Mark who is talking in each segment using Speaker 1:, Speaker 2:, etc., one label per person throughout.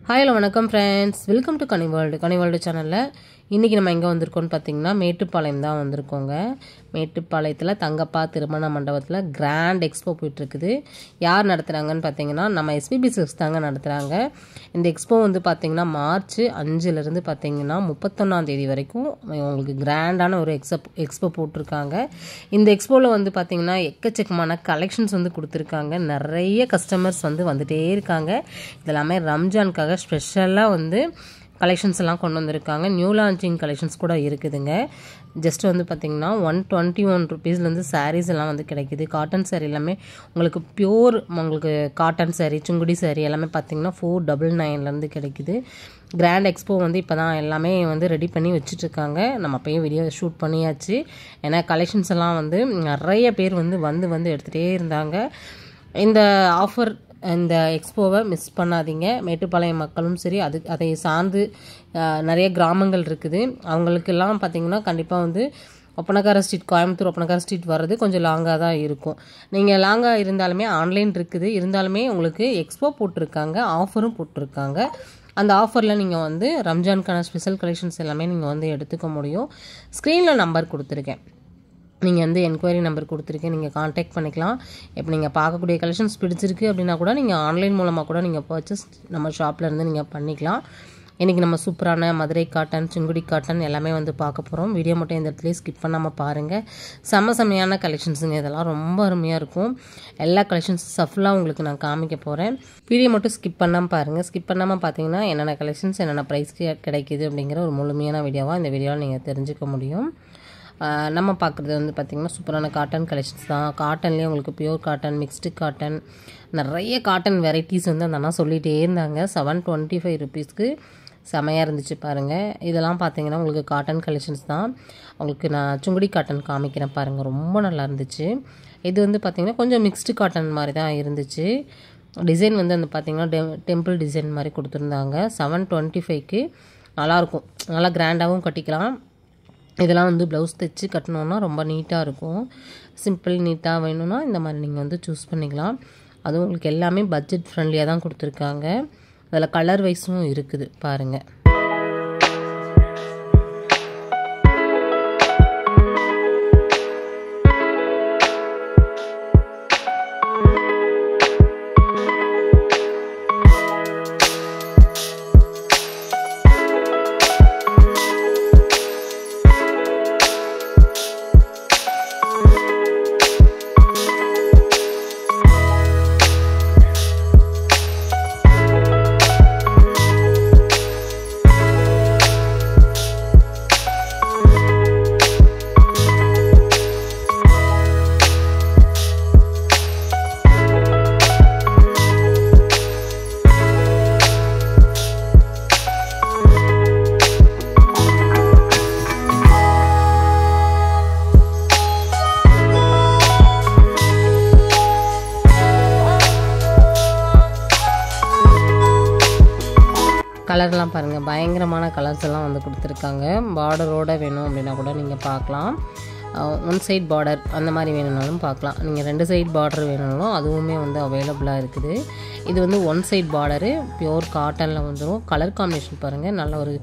Speaker 1: Hi, hello, வணக்கம் friends. Welcome to Kani World சேனல்ல இன்னைக்கு நம்ம எங்க வந்திருக்கோம்னு பாத்தீங்கன்னா மேட்டுப்பாளையம் தான் வந்திருக்கோங்க. மேட்டுப்பாளையத்துல தங்கப்பா திருமண மண்டபத்துல கிராண்ட் எக்ஸ்போ போயிட்டு இருக்குது. யார் நடத்துறாங்கன்னு பாத்தீங்கன்னா நம்ம SPB Silks தாங்க நடத்துறாங்க. இந்த எக்ஸ்போ வந்து பாத்தீங்கன்னா மார்ச் 5 ல இருந்து பாத்தீங்கன்னா 31ஆம் தேதி வரைக்கும் உங்களுக்கு கிராண்டான ஒரு எக்ஸ்போ போட்டுருக்காங்க. இந்த எக்ஸ்போல வந்து பாத்தீங்கன்னா எக்கச்சக்கமான கலெக்ஷன்ஸ் வந்து கொடுத்திருக்காங்க. நிறைய கஸ்டமர்ஸ் வந்து வந்துட்டே இருக்காங்க. இதெல்லாம் ரம்ஜானுக்காக ஸ்பெஷலா வந்து கலெக்ஷன்ஸ் எல்லாம் கொண்டு வந்திருக்காங்க. நியூ லான்ச்சிங் கலெக்ஷன்ஸ் கூட இருக்குதுங்க. ஜஸ்ட் வந்து பார்த்தீங்கன்னா 121 ருபீஸ்லேருந்து சாரீஸ் எல்லாம் வந்து கிடைக்குது. காட்டன் சாரீ எல்லாமே உங்களுக்கு பியூர் உங்களுக்கு காட்டன் சாரீ சுங்குடி சாரீ எல்லாமே பார்த்தீங்கன்னா 499லேருந்து கிடைக்குது. கிராண்ட் எக்ஸ்போ வந்து இப்போ தான் எல்லாமே வந்து ரெடி பண்ணி வச்சுட்ருக்காங்க. நம்ம அப்போயும் வீடியோ ஷூட் பண்ணியாச்சு. ஏன்னா கலெக்ஷன்ஸ் எல்லாம் வந்து நிறைய பேர் வந்து எடுத்துகிட்டே இருந்தாங்க. இந்த ஆஃபர் இந்த எக்ஸ்போவை மிஸ் பண்ணாதீங்க. மேட்டுப்பாளையம் மக்களும் சரி அதை சார்ந்து நிறைய கிராமங்கள் இருக்குது. அவங்களுக்கெல்லாம் பார்த்தீங்கன்னா கண்டிப்பாக வந்து ஒப்பனக்கார ஸ்ட்ரீட் கோயம்புத்தூர் ஒப்பனக்கார ஸ்ட்ரீட் வர்றது கொஞ்சம் லாங்காக தான் இருக்கும். நீங்கள் லாங்காக இருந்தாலுமே ஆன்லைன் இருக்குது. இருந்தாலுமே உங்களுக்கு எக்ஸ்போ போட்டிருக்காங்க, ஆஃபரும் போட்டிருக்காங்க. அந்த ஆஃபரில் நீங்கள் வந்து ரம்ஜானுக்கான ஸ்பெஷல் கலெக்ஷன்ஸ் எல்லாமே நீங்கள் வந்து எடுத்துக்க முடியும். ஸ்க்ரீனில் நம்பர் கொடுத்துருக்கேன். நீங்கள் வந்து என்கொயரி நம்பர் கொடுத்துருக்கேன். நீங்கள் காண்டாக்ட் பண்ணிக்கலாம். இப்போ நீங்கள் பார்க்கக்கூடிய கலெக்ஷன்ஸ் பிடிச்சிருக்கு அப்படின்னா கூட நீங்கள் ஆன்லைன் மூலமாக கூட நீங்கள் பர்ச்சேஸ் நம்ம ஷாப்லேருந்து நீங்கள் பண்ணிக்கலாம். இன்றைக்கி நம்ம சூப்பரான மதுரை காட்டன் சுங்குடி காட்டன் எல்லாமே வந்து பார்க்க போகிறோம். வீடியோ மட்டும் இந்த இடத்துலேயே ஸ்கிப் பண்ணாமல் பாருங்கள். செம்மையான கலெக்ஷன்ஸுங்க. இதெல்லாம் ரொம்ப அருமையாக இருக்கும். எல்லா கலெக்ஷன்ஸ் சஃபுல்லாக உங்களுக்கு நான் காமிக்க போகிறேன். வீடியோ மட்டும் ஸ்கிப் பண்ணாமல் பாருங்கள். ஸ்கிப் பண்ணாமல் பார்த்தீங்கன்னா என்னென்ன கலெக்ஷன்ஸ் என்னென்ன ப்ரைஸ்க்கு கிடைக்குது அப்படிங்கிற ஒரு முழுமையான வீடியோவாக இந்த வீடியோவில் நீங்கள் தெரிஞ்சுக்க முடியும். நம்ம பார்க்குறது வந்து பார்த்திங்கன்னா சூப்பரான காட்டன் கலெக்ஷன்ஸ் தான். காட்டன்லேயே உங்களுக்கு பியூர் காட்டன், மிக்ஸ்டு காட்டன், நிறைய காட்டன் வெரைட்டிஸ் வந்து அந்த அண்ணா சொல்லிகிட்டே இருந்தாங்க. 725 ருபீஸ்க்கு செமையாக இருந்துச்சு பாருங்கள். இதெல்லாம் பார்த்தீங்கன்னா உங்களுக்கு காட்டன் கலெக்ஷன்ஸ் தான். உங்களுக்கு நான் சுங்குடி காட்டன் காமிக்கிறேன் பாருங்கள். ரொம்ப நல்லா இருந்துச்சு. இது வந்து பார்த்திங்கன்னா கொஞ்சம் மிக்ஸ்டு காட்டன் மாதிரி தான் இருந்துச்சு. டிசைன் வந்து அந்த பார்த்திங்கன்னா டெம்பிள் டிசைன் மாதிரி கொடுத்துருந்தாங்க. 725க்கு நல்லாயிருக்கும். நல்லா கிராண்டாகவும் கட்டிக்கலாம். இதெல்லாம் வந்து ப்ளவுஸ் தைச்சி கட்டணுன்னா ரொம்ப நீட்டாக இருக்கும். சிம்பிள் நீட்டாக வேணும்னா இந்த மாதிரி நீங்கள் வந்து சூஸ் பண்ணிக்கலாம். அதுவும் உங்களுக்கு எல்லாமே பட்ஜெட் ஃப்ரெண்ட்லியாக தான் கொடுத்துருக்காங்க. அதில் கலர் வைஸும் இருக்குது பாருங்கள். கலர்லாம் பாருங்கள். பயங்கரமான கலர்ஸ் எல்லாம் வந்து கொடுத்துருக்காங்க. பார்டரோடு வேணும் அப்படின்னா கூட நீங்கள் பார்க்கலாம். ஒன் சைட் பார்டர் அந்த மாதிரி வேணும்னாலும் பார்க்கலாம். நீங்கள் 2 சைட் பார்டர் வேணும்னாலும் அதுவுமே வந்து அவைலபிளாக இருக்குது. இது வந்து ஒன் சைட் பார்டரு பியூர் காட்டனில் வந்துடும். கலர் காம்பினேஷன் பாருங்கள். நல்ல ஒரு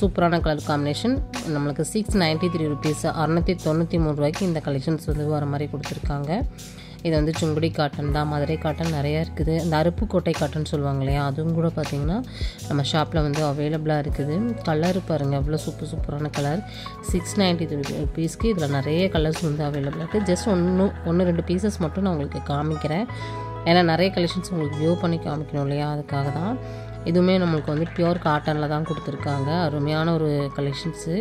Speaker 1: சூப்பரான கலர் காம்பினேஷன். நம்மளுக்கு 693 ருபீஸ் 693 ரூபாய்க்கு இந்த கலெக்ஷன்ஸ் வந்து வர மாதிரி கொடுத்துருக்காங்க. இது வந்து சுங்குடி காட்டன் தான். மதுரை காட்டன் நிறையா இருக்குது. இந்த அருப்புக்கோட்டை காட்டன் சொல்லுவாங்க இல்லையா, அதுவும் கூட பார்த்திங்கன்னா நம்ம ஷாப்பில் வந்து அவைலபிளாக இருக்குது. கலர் பாருங்கள் எவ்வளோ சூப்பரான கலர். 693 ருபீஸ்க்கு இதில் நிறைய கலர்ஸ் வந்து அவைலபிளாக இருக்குது. ஜஸ்ட் 1-2 பீசஸ் மட்டும் நான் உங்களுக்கு காமிக்கிறேன். ஏன்னா நிறைய கலெக்ஷன்ஸ் உங்களுக்கு வியூ பண்ணி காமிக்கணும் இல்லையா, அதுக்காக தான். இதுவுமே நம்மளுக்கு வந்து பியூர் காட்டனில் தான் கொடுத்துருக்காங்க. அருமையான ஒரு கலெக்ஷன்ஸு.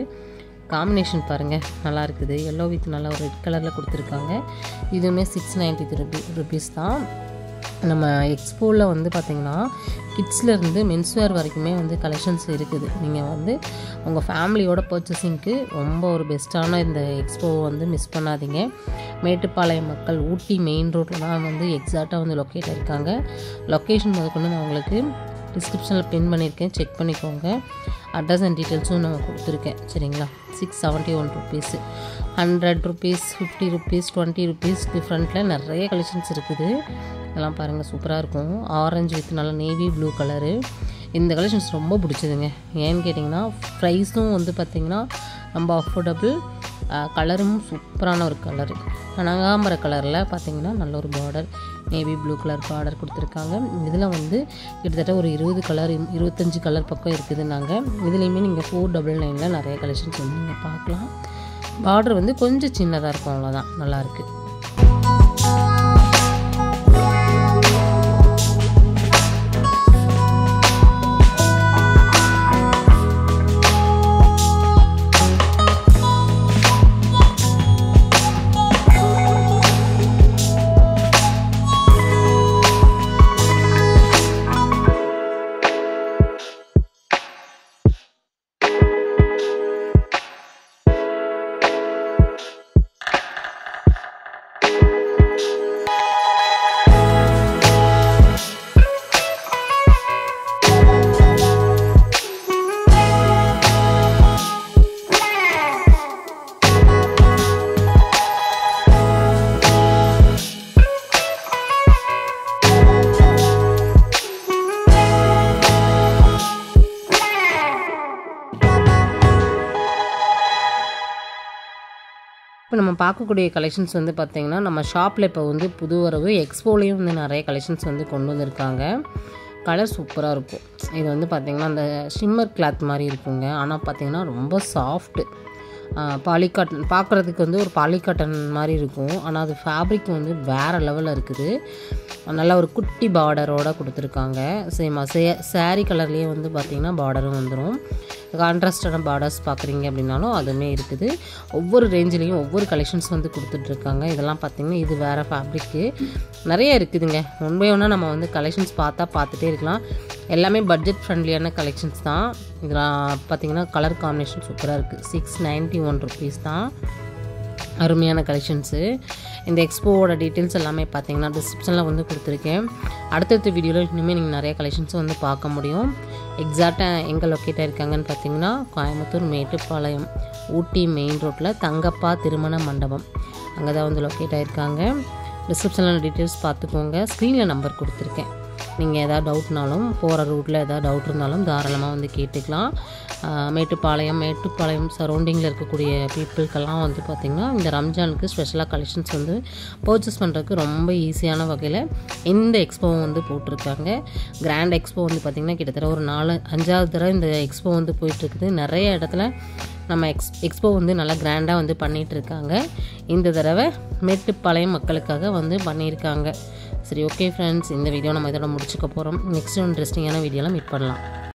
Speaker 1: காம்பினேஷன் பாருங்கள் நல்லா இருக்குது. எல்லோ வித் நல்லா ஒரு ரெட் கலரில் கொடுத்துருக்காங்க. இதுவுமே 693 ருபீஸ் தான். நம்ம எக்ஸ்போவில் வந்து பார்த்திங்கன்னா கிட்ஸ்லேருந்து மென்ஸ்வேர் வரைக்குமே வந்து கலெக்ஷன்ஸ் இருக்குது. நீங்கள் வந்து உங்கள் ஃபேமிலியோட பர்ச்சேசிங்க்கு ரொம்ப ஒரு பெஸ்ட்டான இந்த எக்ஸ்போவை வந்து மிஸ் பண்ணாதீங்க. மேட்டுப்பாளையம் மக்கள் ஊட்டி மெயின் ரோட்டில் தான் வந்து எக்ஸாக்டாக வந்து லொக்கேட் ஆகிருக்காங்க. லொக்கேஷன் முதற்கொண்டு நான் உங்களுக்கு டிஸ்கிரிப்ஷனில் பின் பண்ணியிருக்கேன், செக் பண்ணிக்கோங்க. அட்ரஸ் அண்ட் டீட்டெயில்ஸும் நான் கொடுத்துருக்கேன். சரிங்களா. 671 ருபீஸ், 100 ருபீஸ், 50 ருபீஸ், 20 ருபீஸ் டிஃப்ரெண்ட்டில் நிறைய கலெக்ஷன்ஸ் இருக்குது. இதெல்லாம் பாருங்கள் சூப்பராக இருக்கும். ஆரஞ்சு வித் நல்ல நேவி ப்ளூ கலரு. இந்த கலெக்ஷன்ஸ் ரொம்ப பிடிச்சதுங்க. ஏன்னு கேட்டிங்கன்னா ப்ரைஸும் வந்து பார்த்திங்கன்னா ரொம்ப அஃபோர்டபுள், கலரும் சூப்பரான ஒரு கலரு. கனகாம்பர கலரில் பார்த்திங்கன்னா நல்ல ஒரு border, navy blue colour border கொடுத்துருக்காங்க. இதில் வந்து கிட்டத்தட்ட ஒரு 20 கலர் 25 கலர் பக்கம் இருக்குதுன்னாங்க. இதுலேயுமே நீங்கள் 499 நிறைய கலெக்ஷன்ஸ் வந்து நீங்கள் பார்க்கலாம். பார்டர் வந்து கொஞ்சம் சின்னதாக இருக்கும், அவ்வளோதான். நல்லாயிருக்கு. இப்போ நம்ம பார்க்கக்கூடிய கலெக்ஷன்ஸ் வந்து பார்த்திங்கன்னா நம்ம ஷாப்பில் இப்போ வந்து புது வரவு எக்ஸ்போலேயும் வந்து நிறைய கலெக்ஷன்ஸ் வந்து கொண்டு வந்திருக்காங்க. கலர் சூப்பராக இருக்கும். இது வந்து பார்த்திங்கன்னா அந்த ஷிம்மர் கிளாத் மாதிரி இருக்குங்க. ஆனால் பார்த்திங்கன்னா ரொம்ப சாஃப்ட்டு, பாலிகாட்டன் பார்க்குறதுக்கு வந்து ஒரு பாலிகாட்டன் மாதிரி இருக்கும். ஆனால் அது ஃபேப்ரிக் வந்து வேறு லெவலில் இருக்குது. நல்லா ஒரு குட்டி பார்டரோடு கொடுத்துருக்காங்க. சாரீ கலர்லேயே வந்து பார்த்திங்கன்னா பார்டரும் வந்துடும். கான்ட்ராஸ்டான பார்டர்ஸ் பார்க்குறீங்க அப்படின்னாலும் அதுவுமே இருக்குது. ஒவ்வொரு ரேஞ்சிலையும் ஒவ்வொரு கலெக்ஷன்ஸ் வந்து கொடுத்துட்ருக்காங்க. இதெல்லாம் பார்த்திங்கன்னா இது வேறு ஃபேப்ரிக்கு நிறைய இருக்குதுங்க. ஒன் பை ஒன்னாக நம்ம வந்து கலெக்ஷன்ஸ் பார்த்துட்டே இருக்கலாம். எல்லாமே பட்ஜெட் ஃப்ரெண்ட்லியான கலெக்ஷன்ஸ் தான். இதெல்லாம் பார்த்திங்கன்னா கலர் காம்பினேஷன் சூப்பராக இருக்குது. 691 rupees தான். அருமையான கலெக்ஷன்ஸு. இந்த எக்ஸ்போவோட டீட்டெயில்ஸ் எல்லாமே பார்த்தீங்கன்னா டிஸ்கிரிப்ஷனில் வந்து கொடுத்துருக்கேன். அடுத்தடுத்த வீடியோவில் இனிமேல் நீங்கள் நிறைய கலெக்ஷன்ஸ் வந்து பார்க்க முடியும். எக்ஸாக்டாக எங்கே லொக்கேட்டாக இருக்காங்கன்னு பார்த்தீங்கன்னா கோயம்புத்தூர் மேட்டுப்பாளையம் ஊட்டி மெயின் ரோட்டில் தங்கப்பா திருமண மண்டபம் அங்கே தான் வந்து லொக்கேட் ஆகிருக்காங்க. டிஸ்கிரிப்ஷனில் டீட்டெயில்ஸ் பார்த்துக்கோங்க. ஸ்க்ரீனில் நம்பர் கொடுத்துருக்கேன். நீங்கள் எதாவது டவுட்னாலும் போகிற ரூட்டில் எதாவது டவுட் இருந்தாலும் தாராளமாக வந்து கேட்டுக்கலாம். மேட்டுப்பாளையம் சரௌண்டிங்கில் இருக்கக்கூடிய பீப்புளுக்கெல்லாம் வந்து பார்த்திங்கன்னா இந்த ரம்ஜானுக்கு ஸ்பெஷலாக கலெக்ஷன்ஸ் வந்து பர்ச்சேஸ் பண்ணுறதுக்கு ரொம்ப ஈஸியான வகையில் இந்த எக்ஸ்போவும் வந்து போட்டிருக்காங்க. கிராண்ட் எக்ஸ்போ வந்து பார்த்திங்கன்னா கிட்டத்தட்ட ஒரு 4-5வது தடவை இந்த எக்ஸ்போ வந்து போயிட்டுருக்குது. நிறைய இடத்துல நம்ம எக்ஸ்போ வந்து நல்லா கிராண்டாக வந்து பண்ணிகிட்ருக்காங்க. இந்த தடவை மேட்டுப்பாளையம் மக்களுக்காக வந்து பண்ணியிருக்காங்க. சரி, ஓகே ஃப்ரெண்ட்ஸ், இந்த வீடியோ நம்ம இதோட முடிச்சுக்க போகிறோம். நெக்ஸ்ட் இன்ட்ரெஸ்டிங்கான வீடியோலாம் மீட் பண்ணலாம்.